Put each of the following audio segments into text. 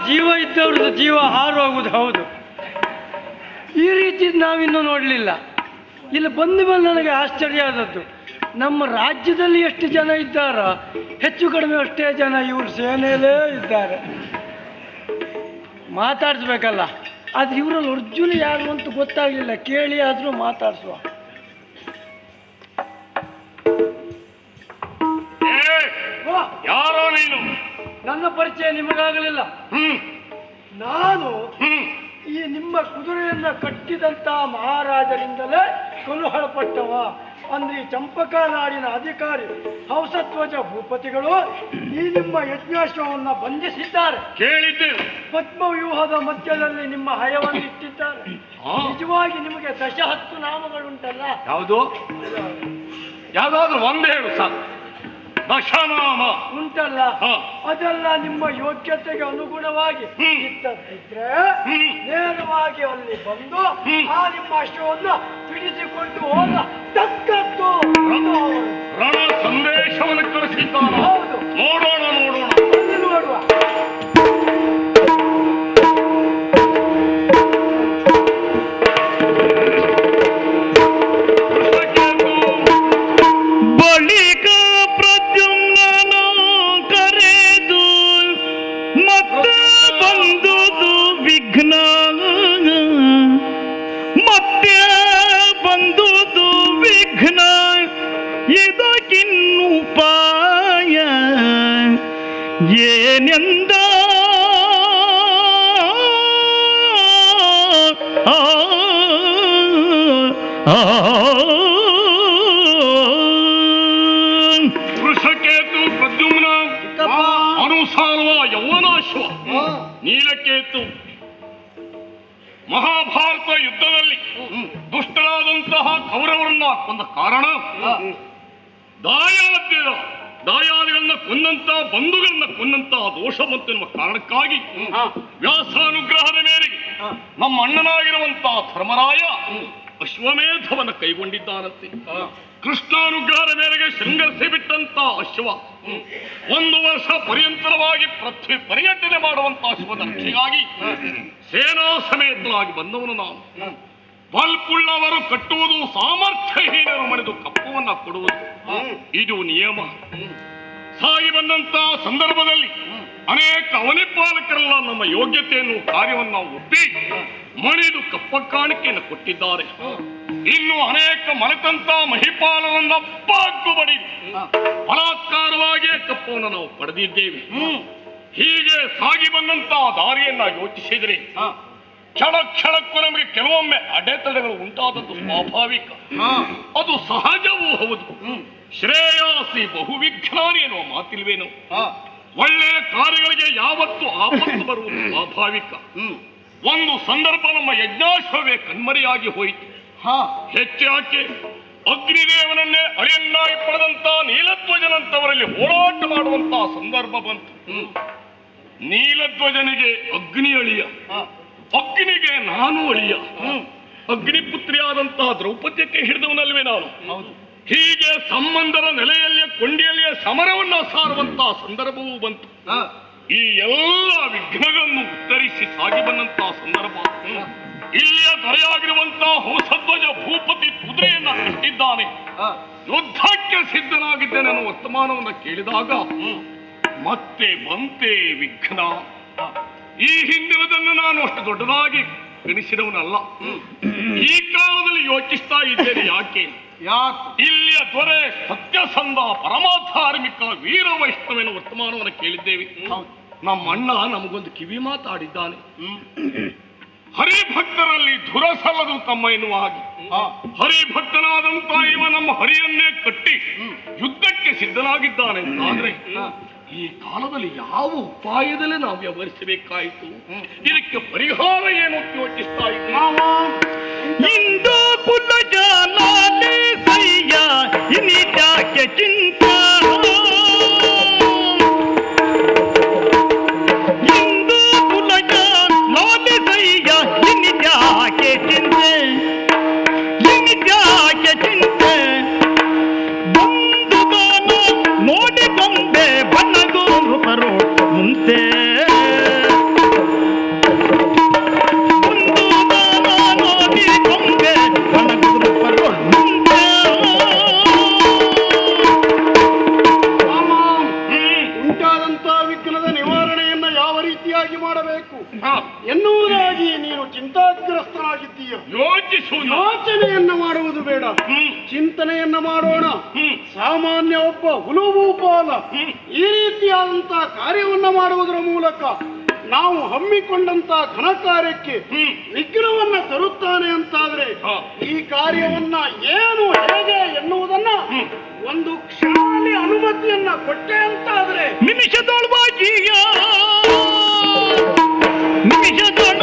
ಜೀವ ಇದ್ದವ್ರದ್ದು ಜೀವ ಹಾರೋಗುದು ಹೌದು. ಈ ರೀತಿ ನಾವಿನ್ನೂ ನೋಡಲಿಲ್ಲ. ಇಲ್ಲಿ ಬಂದ ಮೇಲೆ ನನಗೆ ಆಶ್ಚರ್ಯ ಆದದ್ದು, ನಮ್ಮ ರಾಜ್ಯದಲ್ಲಿ ಎಷ್ಟು ಜನ ಇದ್ದಾರೋ ಹೆಚ್ಚು ಕಡಿಮೆ ಅಷ್ಟೇ ಜನ ಇವರು ಸೇನೆಯಲ್ಲೇ ಇದ್ದಾರೆ. ಮಾತಾಡಿಸ್ಬೇಕಲ್ಲ, ಆದರೆ ಇವರಲ್ಲಿ ಅರ್ಜುನ ಯಾರು ಅಂತ ಗೊತ್ತಾಗಲಿಲ್ಲ. ಕೇಳಿ ಆದರೂ ಮಾತಾಡಿಸುವ. ಯಾರೋ ನೀನು? ನನ್ನ ಪರಿಚಯ ನಿಮಗಾಗಲಿಲ್ಲ. ನಾನು ಈ ನಿಮ್ಮ ಕುದುರೆಯನ್ನ ಕಟ್ಟಿದಂತ ಮಹಾರಾಜರಿಂದಲೇ ಕೊಲ್ಲುಹಳಪಟ್ಟವ. ಅಂದ್ರೆ ಈ ಚಂಪಕಾ ನಾಡಿನ ಅಧಿಕಾರಿ ಹಂಸಧ್ವಜ ಭೂಪತಿಗಳು ಈ ನಿಮ್ಮ ಯಜ್ಞಾಶ್ವವನ್ನು ಬಂಧಿಸಿದ್ದಾರೆ. ಕೇಳಿದ್ದೇನೆ. ಪದ್ಮವ್ಯೂಹದ ಮಧ್ಯದಲ್ಲಿ ನಿಮ್ಮ ಹಯವನ್ನು ಇಟ್ಟಿದ್ದಾರೆ. ನಿಜವಾಗಿ ನಿಮಗೆ 10 ನಾಮಗಳುಂಟಲ್ಲ? ಯಾವುದು? ಯಾವ್ದಾದ್ರು ಒಂದೇ ಹೇಳು ಸರ್. ದಶನಾಮ ಉಂಟಲ್ಲ, ಅದೆಲ್ಲ ನಿಮ್ಮ ಯೋಗ್ಯತೆಗೆ ಅನುಗುಣವಾಗಿ ಇದ್ದದ್ದಿದ್ರೆ ನೇರವಾಗಿ ಅಲ್ಲಿ ಬಂದು ಆ ನಿಮ್ಮ ಅಶ್ವವನ್ನು ಬಿಡಿಸಿಕೊಂಡು ಹೋದ ತಕ್ಕದ್ದು ರಣ ಸಂದೇಶವನ್ನು ಕಳಿಸಿದ್ದಾನೆ. ಹೌದು, ನೋಡೋಣ ನೋಡುವ. ಏನೆಂದ ವೃಷಕೇತು ಪ್ರದ್ಯುಮ್ನ ಅನುಸಾರವ ಯೌವನಾಶ್ವ ನೀಲಕೇತು ಮಹಾಭಾರತ ಯುದ್ಧದಲ್ಲಿ ದುಷ್ಟರಾದಂತಹ ಕೌರವರನ್ನ ಕೊಂದ ಕಾರಣ ದಾಯಾದಿಗಳನ್ನ ಕೊಂದಂತ ಬಂಧುಗಳನ್ನ ಕೊಂದಂತ ದೋಷ ಬಂತು ಎನ್ನುವ ಕಾರಣಕ್ಕಾಗಿ ವ್ಯಾಸಾನುಗ್ರಹದ ಮೇರೆಗೆ ನಮ್ಮ ಅಣ್ಣನಾಗಿರುವಂತಹ ಧರ್ಮರಾಯ ಅಶ್ವಮೇಧವನ್ನು ಕೈಗೊಂಡಿದ್ದಾನಂತೆ. ಕೃಷ್ಣಾನುಗ್ರಹದ ಮೇರೆಗೆ ಶೃಂಗರಿಸಿ ಬಿಟ್ಟಂತ ಅಶ್ವ 1 ವರ್ಷ ಪರ್ಯಂತರವಾಗಿ ಪೃಥ್ವಿ ಪರ್ಯಟನೆ ಮಾಡುವಂತ ಅಶ್ವದ ರಕ್ಷೆಗಾಗಿ ಸೇನಾ ಸಮೇತರಾಗಿ ಬಂದವನು ನಾವು. ಬಲ್ಪುಳ್ಳವರು ಕಟ್ಟುವುದು, ಸಾಮರ್ಥ್ಯಹೀನರು ಮಣಿದು ಕಪ್ಪವನ್ನ ಕೊಡುವುದು, ಇದು ನಿಯಮ. ಸಾಗಿ ಬಂದಂತ ಸಂದರ್ಭದಲ್ಲಿ ಅನೇಕ ಅವನಿಪಾಲಕರೆಲ್ಲ ನಮ್ಮ ಯೋಗ್ಯತೆಯನ್ನು ಕಾರ್ಯವನ್ನು ಒಪ್ಪಿ ಮಣಿದು ಕಪ್ಪ ಕಾಣಿಕೆಯನ್ನು ಕೊಟ್ಟಿದ್ದಾರೆ. ಇನ್ನು ಅನೇಕ ಮನೆತಂತ ಮಹಿಪಾಲನನ್ನ ಬಾಗ್ಗು ಬಡಿದು ಬಲಾತ್ಕಾರವಾಗಿಯೇ ಕಪ್ಪವನ್ನು ನಾವು ಪಡೆದಿದ್ದೇವೆ. ಹೀಗೆ ಸಾಗಿ ಬಂದಂತ ದಾರಿಯನ್ನ ಯೋಚಿಸಿದರೆ ಕ್ಷಣಕ್ಕೂ ನಮಗೆ ಕೆಲವೊಮ್ಮೆ ಅಡೆತಡೆಗಳು ಉಂಟಾದದ್ದು ಸ್ವಾಭಾವಿಕ, ಅದು ಸಹಜವೂ ಹೌದು. ಶ್ರೇಯಾಸಿ ಬಹುವಿಘ್ನಾನಿ ಎನ್ನುವ ಮಾತಿಲ್ವೇನು? ಒಳ್ಳೆಯ ಕಾರ್ಯಗಳಿಗೆ ಯಾವತ್ತು ಆಪತ್ತು ಬರುವುದು ಸ್ವಾಭಾವಿಕ. ಒಂದು ಸಂದರ್ಭ ನಮ್ಮ ಯಜ್ಞಾಶ್ವವೇ ಕಣ್ಮರೆಯಾಗಿ ಹೋಯಿತು. ಹೆಚ್ಚಾಕೆ ಅಗ್ನಿದೇವನನ್ನೇ ಅಳಿಯನ್ನಾಗಿ ಪಡೆದಂತ ನೀಲಧ್ವಜನಂತವರಲ್ಲಿ ಹೋರಾಟ ಮಾಡುವಂತಹ ಸಂದರ್ಭ ಬಂತು. ನೀಲಧ್ವಜನಿಗೆ ಅಗ್ನಿ ಅಳಿಯ, ಅಗ್ನಿಗೆ ನಾನು ಅಳಿಯ. ಅಗ್ನಿಪುತ್ರಿಯಾದಂತಹ ದ್ರೌಪದ್ಯಕ್ಕೆ ಹಿಡಿದವನಲ್ವೇ ನಾನು. ಹೀಗೆ ಸಂಬಂಧದ ನೆಲೆಯಲ್ಲಿಯ ಕೊಂಡಿಯಲ್ಲಿಯ ಸಮರವನ್ನ ಸಾರುವಂತಹ ಸಂದರ್ಭವೂ ಬಂತು. ಈ ಎಲ್ಲ ವಿಘ್ನಗಳನ್ನು ಉತ್ತರಿಸಿ ಸಾಗಿ ಬಂದಂತಹ ಸಂದರ್ಭ ಇಲ್ಲಿಯ ದೊರೆಯಾಗಿರುವಂತಹ ಹಂಸಧ್ವಜ ಭೂಪತಿ ಕುದುರೆಯನ್ನ ಕಟ್ಟಿದ್ದಾನೆ. ಯುದ್ಧಕ್ಕೆ ಸಿದ್ಧನಾಗಿದ್ದೇನೆ ಅನ್ನೋ ವರ್ತಮಾನವನ್ನು ಕೇಳಿದಾಗ ಮತ್ತೆ ಬಂತೆ ವಿಘ್ನ. ಈ ಹಿಂದಿನದನ್ನು ನಾನು ಅಷ್ಟು ದೊಡ್ಡದಾಗಿ ಎಣಿಸಿದವನಲ್ಲ. ಈ ಕಾಲದಲ್ಲಿ ಯೋಚಿಸ್ತಾ ಇದ್ದೇನೆ. ಯಾಕೆ? ಇಲ್ಲಿಯ ದೊರೆ ಸತ್ಯಸಂಧ ಪರಮಾಧಾರ್ಮಿಕ ವೀರ ವೈಷ್ಣವನ ವರ್ತಮಾನವನ್ನು ಕೇಳಿದ್ದೇವೆ. ನಮ್ಮ ಅಣ್ಣ ನಮಗೊಂದು ಕಿವಿ ಮಾತಾಡಿದ್ದಾನೆ. ಹರಿಭಕ್ತರಲ್ಲಿ ದುರಸಲ್ಲದು ತಮ್ಮ ಎನ್ನುವ ಹಾಗೆ ಹರಿಭಕ್ತನಾದಂತ ಇವ ನಮ್ಮ ಹರಿಯನ್ನೇ ಕಟ್ಟಿ ಯುದ್ಧಕ್ಕೆ ಸಿದ್ಧನಾಗಿದ್ದಾನೆ ಅಂತಾದ್ರೆ ಈ ಕಾಲದಲ್ಲಿ ಯಾವ ಉಪಾಯದಲ್ಲಿ ನಾವು ವ್ಯವಹರಿಸಬೇಕಾಯಿತು? ಇದಕ್ಕೆ ಪರಿಹಾರ ಏನು ಅಂತ ಯೋಚಿಸ್ತಾ ಇದ್ದೀವಿ. ಇಂದು ಪುಲಜಾಲೆ ಸಯ್ಯ ಇನಿತ್ಯಾಕೆ ಚಿಂತ, ಇಂದು ಪುಲಜಾಲೆ ಸಯ್ಯ ಇನಿತ್ಯಾಕೆ ಚಿಂತೆ, ಇನಿತ್ಯಾಕೆ ಚಿಂತೆ, ಬಂದುಗಾನು ನೋಡಿಕೊಂಡೆ ಬನ್ನದು ಬರೋ ಮುಂತೆ ಮಾಡಬೇಕು ಹಾ, ಎನ್ನುವುದಾಗಿ ನೀನು ಚಿಂತಾಗ್ರಸ್ತನಾಗಿದ್ದೀಯ. ಯೋಚಿಸುವುದು. ಯೋಚನೆಯನ್ನ ಮಾಡುವುದು ಬೇಡ, ಚಿಂತನೆಯನ್ನ ಮಾಡೋಣ. ಸಾಮಾನ್ಯ ಒಬ್ಬ ಹುಲುಭೂಪಾಲ ಈ ರೀತಿಯಾದಂತಹ ಕಾರ್ಯವನ್ನ ಮಾಡುವುದರ ಮೂಲಕ ನಾವು ಹಮ್ಮಿಕೊಂಡಂತ ಘನ ಕಾರ್ಯಕ್ಕೆ ವಿಘ್ನವನ್ನ ತರುತ್ತಾನೆ ಅಂತಾದ್ರೆ ಈ ಕಾರ್ಯವನ್ನ ಏನು ಹೇಗೆ ಎನ್ನುವುದನ್ನ ಒಂದು ಕ್ಷಣದಲ್ಲಿ ಅನುಮತಿಯನ್ನ ಕೊಟ್ಟೆ ಅಂತಾದ್ರೆ ನಿಮಿಷದೊಳವಾಗಿಯ ನಿಮಿಷದೊಳ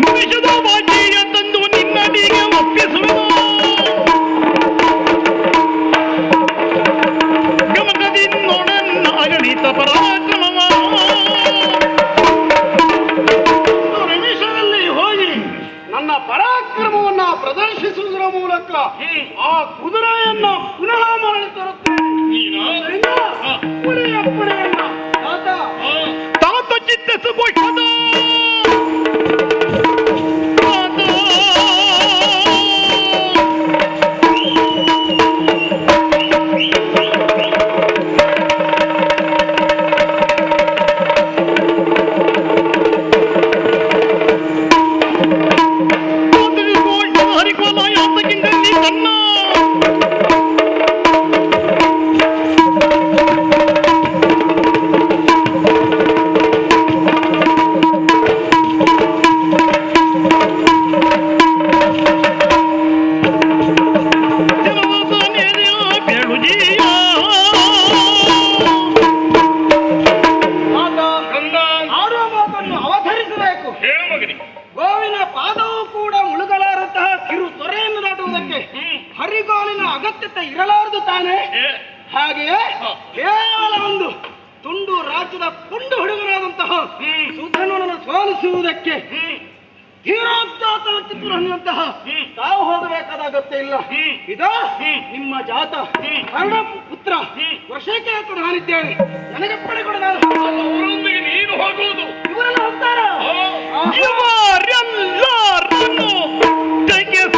ನಿಮಿಷದೊಳವಾಗಿಯ ತಂದು ನಿನ್ನಡಿಗೆ ಒಪ್ಪಿಸುವುದು ಗಮನದಿಂದೊಡನ್ನ ಅಗಣಿತ ಪರಾಕ್ರಮ ನಿಮಿಷದಲ್ಲಿ ಹೋಗಿ ನನ್ನ ಪರಾಕ್ರಮವನ್ನ ಪ್ರದರ್ಶಿಸುವುದರ ಮೂಲಕ ಆ ಕುದುರೆಯನ್ನ ಪುನಃ ಮರಳಿ ತರುತ್ತೇನೆ. ಅದರಿಂದ ಪುಳಿಯಪ್ಪಣೆಯನ್ನ ತಾತ ತಾತ ಚಿತ್ತಿಸಬಹುದು ಹರಿಕೋಲಾಯ ಅಂತಕ್ಕಿಂತ ಕನ್ನ ಆಡುವ ಮಾತನ್ನು ಅವತರಿಸಬೇಕು. ಹೇಳು ಮಗನಿಗೆ. ಗೋವಿನ ಪಾದವೂ ಕೂಡ ಮುಳುಗಲಾರಂತಹ ಕಿರು ತೊರೆಯನ್ನು ದಾಟುವುದಕ್ಕೆ ಹರಿಗೋಲಿನ ಅಗತ್ಯತೆ ಇರಲಾರದು ತಾನೆ. ಹಾಗೆಯೇ ಕೇವಲ ಒಂದು ತುಂಡು ರಾಜ್ಯದ ಪುಂಡು ಹುಡುಗರಾದಂತಹ ಸುಧನ್ವನನ್ನು ಸೋಲಿಸುವುದಕ್ಕೆ ತೀರೋದ್ಧಾತಂತಹ ತಾವು ಹೋಗಬೇಕಾದ ಅಗತ್ಯ ಇಲ್ಲ. ಇದು ನಿಮ್ಮ ಜಾತ ಕರ್ಣ ಪುತ್ರ ವರ್ಷಕ್ಕೆ ನಾನಿದ್ದೇನೆ. ನನಗೆ ಪಡೆ ಕೊಡ ಅವರೊಂದಿಗೆ ನೀನು ಹೋಗುವುದು. ಇವರೆಲ್ಲ ಹೋಗ್ತಾರ. ಇವರೆಲ್ಲರನ್ನು ತೆಗೆಸ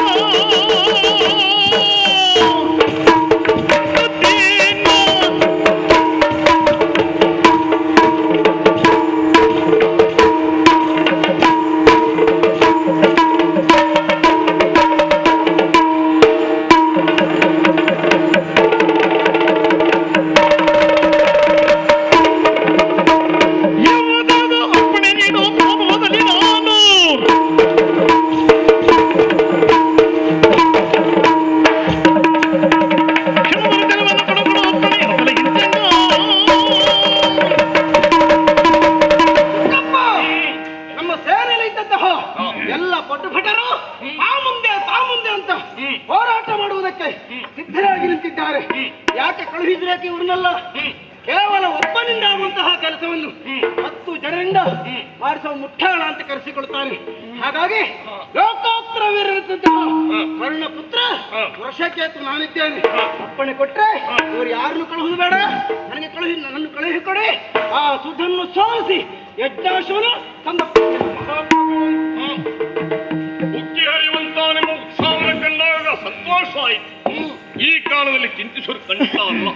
ಅಪ್ಪಣೆ ನೀನು ಮೊದಲಿ ನಾನು ನಮ್ಮ ಸೇನೆಯಲ್ಲಿ ಇದ್ದಂತಹ ಎಲ್ಲ ಪಟುಭಟರು ತಾ ಮುಂದೆ ಅಂತ ಹೋರಾಟ ಮಾಡುವುದಕ್ಕೆ ಸಿದ್ಧರಾಗಿ ನಿಂತಿದ್ದಾರೆ. ಯಾಕೆ ಕಳುಹಿಸಬೇಕು ಇವ್ರನ್ನೆಲ್ಲ? ಕೇವಲ ಒಬ್ಬನಿಂದ ಆಗುವಂತಹ ಕೆಲಸವನ್ನು 10 ಜನರಿಂದ ಮಾಡಿಸುವ ಮುಠಾಳ ಅಂತ ಕರೆಸಿಕೊಳ್ತಾನೆ. ಹಾಗಾಗಿ ಲೋಕೋತ್ತರ ವೀರರಂತಹ ಕರ್ಣ ಪುತ್ರ ವರ್ಷಕೇತು ನಾನಿದ್ದೇನೆ. ಅಪ್ಪಣೆ ಕೊಟ್ರೆ ಇವರು ಯಾರನ್ನು ಕಳುಹುದು ಬೇಡ, ನನ್ನನ್ನು ಕಳುಹಿಕೊಡಿ. ಆ ಸುಧನ್ನು ಸೋಲಿಸಿ ಯಜ್ಞಾಶವನ್ನು ತಂದ ಉಕ್ಕಿ ಹರಿಯುವಂತಾನೆಂಬ ಉತ್ಸಾಹವನ್ನು ಕಂಡಾಗ ಸಂತೋಷ ಆಯಿತು. ಈ ಕಾಲದಲ್ಲಿ ಚಿಂತಿಸಲು ಖಂಡಿತ ಅಲ್ಲ.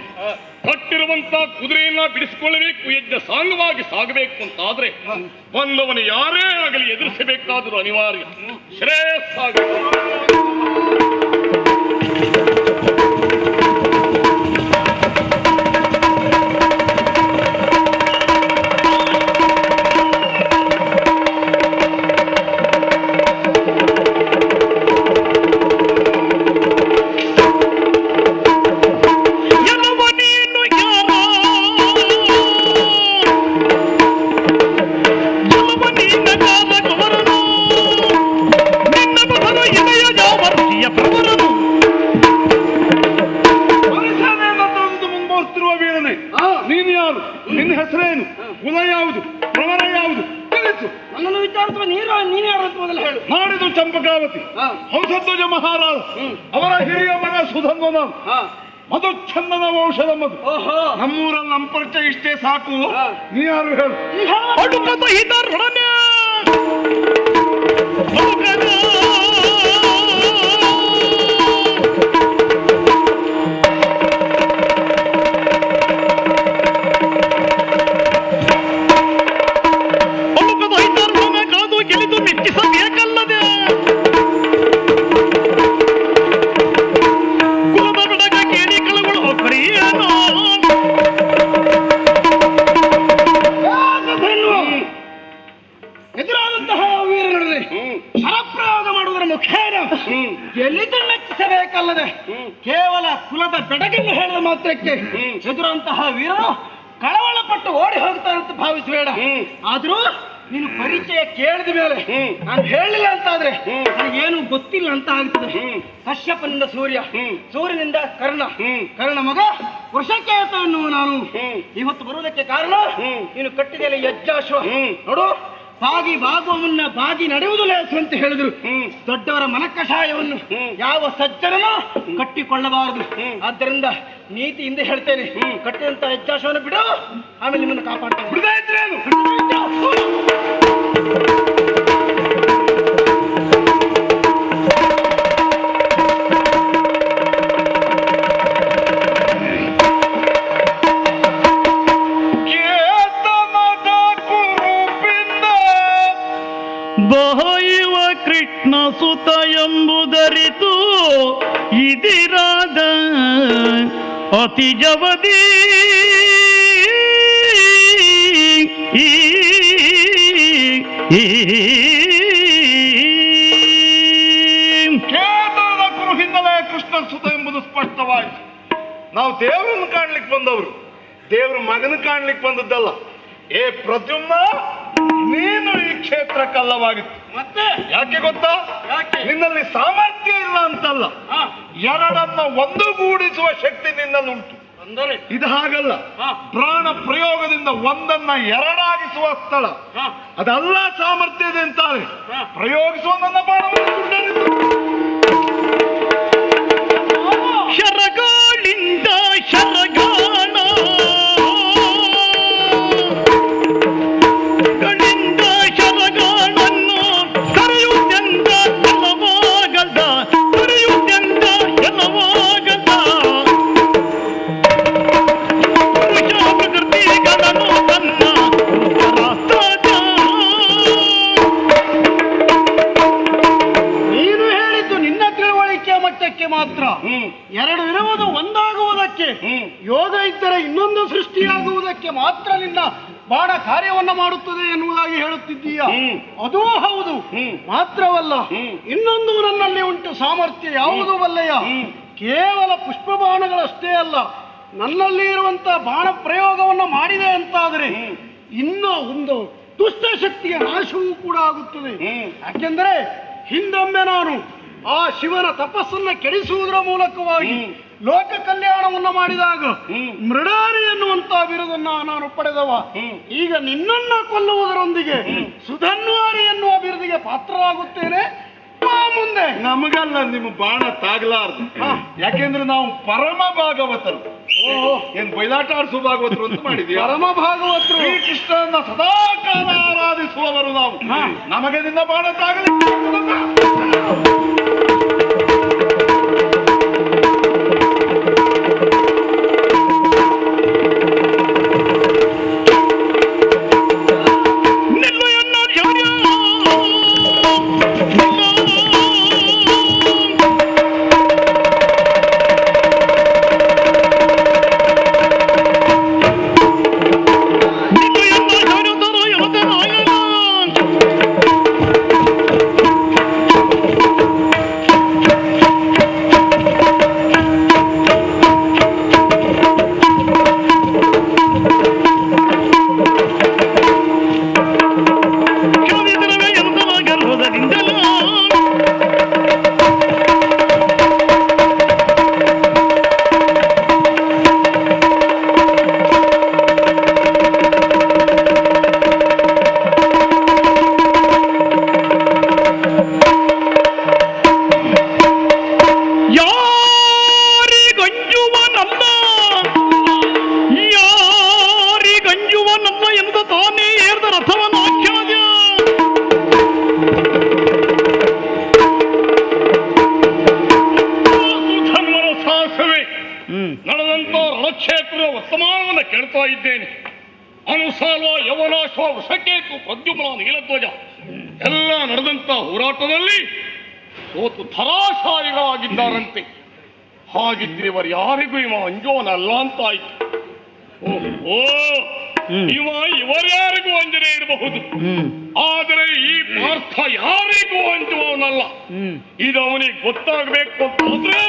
ಕಟ್ಟಿರುವಂತ ಕುದುರೆಯನ್ನ ಬಿಡಿಸಿಕೊಳ್ಳಬೇಕು, ಯಜ್ಞ ಸಾಂಗವಾಗಿ ಸಾಗಬೇಕು ಅಂತಾದ್ರೆ ಬಂದವನು ಯಾರೇ ಆಗಲಿ ಎದುರಿಸಬೇಕಾದರೂ ಅನಿವಾರ್ಯ. ಶ್ರೇಯಸ್ಸಾಗಬೇಕು. ನೀನು ಯಾರು? ನಿನ್ನ ಹೆಸರೇನು? ಕುಲ ಯಾವುದು? ಪ್ರವರ ಯಾವುದು? ತಿಳಿಸು. ನನ್ನನ್ನು ವಿಚಾರಿಸುವ ನೀನು ಯಾರು ಅಂತ ಮೊದಲು ಹೇಳು. ನಾಡಿದು ಚಂಪಕಾವತಿ, ಹಂಸಧ್ವಜ ಮಹಾರಾಜ ಅವರ ಹಿರಿಯ ಮಗ ಸುಧನ್ವನ, ಮಧುಚ್ಛಂದನ ವಂಶದ ಮಧು. ನಮ್ಮೂರಲ್ಲಿ ನಮ್ಮ ಪರಿಚಯ ಇಷ್ಟೇ ಸಾಕು. ನೀ ಯಾರು ಹೇಳು? ಅಡುಕದ ಹಿತರೊಡನೆ ಕೇವಲ ಕುಲದ ಬೆಡಗನ್ನು ಹೇಳಿದ ಮಾತ್ರಕ್ಕೆ ಎದುರಂತಹ ವೀರನು ಕಳವಳಪಟ್ಟು ಓಡಿ ಹೋಗ್ತಾರಂತ ಭಾವಿಸಬೇಡ. ಆದ್ರೂ ನೀನು ಪರಿಚಯ ಕೇಳಿದ ಮೇಲೆ ನಾನು ಹೇಳಲಿಲ್ಲ ಅಂತಾದ್ರೆ ನನಗೇನು ಗೊತ್ತಿಲ್ಲ ಅಂತ ಆಗ್ತದೆ. ಕಶ್ಯಪನಿಂದ ಸೂರ್ಯ, ಸೂರ್ಯನಿಂದ ಕರ್ಣ ಮಗ ವೃಷಕೇತ ಎನ್ನುವ ನಾನು ಇವತ್ತು ಬರುವುದಕ್ಕೆ ಕಾರಣ ನೀನು ಕಟ್ಟಿದೆಯಲ್ಲ ಯಜ್ಜಾಶ್ವ ನೋಡು. ಬಾಗುವ ಮುನ್ನ ಬಾಗಿ ನಡೆಯುವುದು ಲೇಸು ಅಂತ ಹೇಳಿದ್ರು. ದೊಡ್ಡವರ ಮನಕಷಾಯವನ್ನು ಯಾವ ಸಜ್ಜನನು ಕಟ್ಟಿಕೊಳ್ಳಬಾರದು. ಆದ್ದರಿಂದ ನೀತಿಯಿಂದ ಹೇಳ್ತೇನೆ, ಕಟ್ಟಿದಂತ ಯಜ್ಜಾಶ್ವವನ್ನು ಬಿಡು, ಆಮೇಲೆ ನಿಮ್ಮನ್ನು ಕಾಪಾಡ್ತೇನೆ. ಬಹಯುವ ಕೃಷ್ಣ ಸುತ ಎಂಬುದರಿತು ಇದಿರಾದ ಅತಿ ಜವದಿ ಕೇತನದ ಕುರುಹಿಂದಲೇ ಕೃಷ್ಣ ಸುತ ಎಂಬುದು ಸ್ಪಷ್ಟವಾಯಿತು. ನಾವು ದೇವರನ್ನು ಕಾಣ್ಲಿಕ್ಕೆ ಬಂದವರು, ದೇವರ ಮಗನ ಕಾಣ್ಲಿಕ್ಕೆ ಬಂದದ್ದಲ್ಲ. ಏ ಪ್ರದ್ಯುಮ್ನ, ನೀನು ಈ ಕ್ಷೇತ್ರಕ್ಕಲ್ಲವಾಗಿತ್ತು. ಮತ್ತೆ ಯಾಕೆ ಗೊತ್ತಾ? ನಿನ್ನಲ್ಲಿ ಸಾಮರ್ಥ್ಯ ಇಲ್ಲ ಅಂತಲ್ಲ, ಎರಡನ್ನ ಒಂದುಗೂಡಿಸುವ ಶಕ್ತಿ ನಿನ್ನಲ್ಲುಂಟು. ಇದು ಹಾಗಲ್ಲ, ಪ್ರಾಣ ಪ್ರಯೋಗದಿಂದ ಒಂದನ್ನ ಎರಡಾಗಿಸುವ ಸ್ಥಳ ಅದಲ್ಲ ಸಾಮರ್ಥ್ಯ ಇದೆ ಅಂತಾರೆ. ಪ್ರಯೋಗಿಸುವ ನನ್ನ ಬಾಣವನ್ನು ಶರಗಾಳಿಂದ ಶರಗಾಣ ಗಣಿಂದ ಶರಗಾಣನ್ನು ಕರೆಯುವುದೆಂದ ಎಲ್ಲವಾಗದ, ಕರೆಯುವುದೆಂದ ಎಲ್ಲವಾಗದ ಪುರುಷ ಪ್ರಕೃತಿಗಳನ್ನು ತನ್ನ ರಾಷ್ಟ್ರದ. ನೀನು ಹೇಳಿದ್ದು ನಿನ್ನ ತಿಳುವಳಿಕೆಯ ಮಟ್ಟಕ್ಕೆ ಮಾತ್ರ. ಎರಡು ಇರುವುದು ಒಂದಾಗುವುದಕ್ಕೆ, ಯೋಗ ಇದ್ದರೆ ಇನ್ನೊಂದು ಸೃಷ್ಟಿಯಾಗುವುದಕ್ಕೆ ಮಾತ್ರ ನಿನ್ನ ಬಾಣ ಕಾರ್ಯವನ್ನ ಮಾಡುತ್ತದೆ ಎನ್ನುವುದಾಗಿ ಹೇಳುತ್ತಿದ್ದೀಯ. ಅದೂ ಹೌದು. ಮಾತ್ರವಲ್ಲ, ಇನ್ನೊಂದು ನನ್ನಲ್ಲಿ ಉಂಟು ಸಾಮರ್ಥ್ಯ. ಯಾವುದು ಬಲ್ಲೆಯ? ಕೇವಲ ಪುಷ್ಪ ಬಾಣಗಳಷ್ಟೇ ಅಲ್ಲ, ನನ್ನಲ್ಲಿ ಇರುವಂತಹ ಬಾಣ ಪ್ರಯೋಗವನ್ನು ಮಾಡಿದೆ ಅಂತಾದರೆ ಇನ್ನೂ ಒಂದು ದುಷ್ಟ ಶಕ್ತಿಯ ನಾಶವೂ ಕೂಡ ಆಗುತ್ತದೆ. ಯಾಕೆಂದರೆ ಹಿಂದೊಮ್ಮೆ ನಾನು ಆ ಶಿವನ ತಪಸ್ಸನ್ನ ಕೆಡಿಸುವುದರ ಮೂಲಕವಾಗಿ ಲೋಕ ಕಲ್ಯಾಣವನ್ನ ಮಾಡಿದಾಗ ಮೃಡಾರಿ ಎನ್ನುವಂತಹ ಬಿರುದನ್ನ ನಾನು ಪಡೆದವ. ಈಗ ನಿನ್ನನ್ನ ಕೊಲ್ಲುವುದರೊಂದಿಗೆ ಸುಧನ್ವಾರಿ ಎನ್ನುವ ಬಿರುದಿಗೆ ಪಾತ್ರರಾಗುತ್ತೇನೆ. ಮುಂದೆ ನಮಗಲ್ಲ ನಿಮ್ಮ ಬಾಣ ತಾಗಲಾರದು. ಯಾಕೆಂದ್ರೆ ನಾವು ಪರಮ ಭಾಗವತರು. ಏನ್ ಬಯಲಾಟ ಆಡಿಸುವ ಭಾಗವತರು ಅಂತ ಮಾಡಿದ್ವಿ. ಪರಮ ಭಾಗವತರು ಶ್ರೀಕೃಷ್ಣನ ಸದಾಕಾಲ ಆರಾಧಿಸುವವರು ನಾವು. ನಮಗೆ ನಿನ್ನ ಬಾಣ ತಾಗಲಿ. ನಡೆದಂತ ರಣಕ್ಷೇತ್ರದ ವರ್ತಮಾನವನ್ನು ಕೇಳ್ತಾ ಇದ್ದೇನೆ. ಅನುಸಾಲ್ವ ಯವನಾಶ್ವ ವೃಷಕೇತು ಪ್ರದ್ಯುಮ್ನ ನೀಲಧ್ವಜ ಎಲ್ಲ ನಡೆದಂತ ಹೋರಾಟದಲ್ಲಿ ಸೋತು ಧರಾಶಾಯಿಗಳಾಗಿದ್ದಾರಂತೆ. ಹಾಗಿದ್ರೆ ಇವರು ಯಾರಿಗೂ ಇವ ಅಂಜೋನಲ್ಲ ಅಂತಾಯ್ತು. ಓ ಇವರ್ಯಾರಿಗೂ ಅಂಜನೆ ಇರಬಹುದು, ಆದರೆ ಈ ಪಾರ್ಥ ಯಾರಿಗೂ ಅಂಜುವವನಲ್ಲ. ಇದು ಅವನಿಗೆ ಗೊತ್ತಾಗಬೇಕು ಅಂತಾದ್ರೆ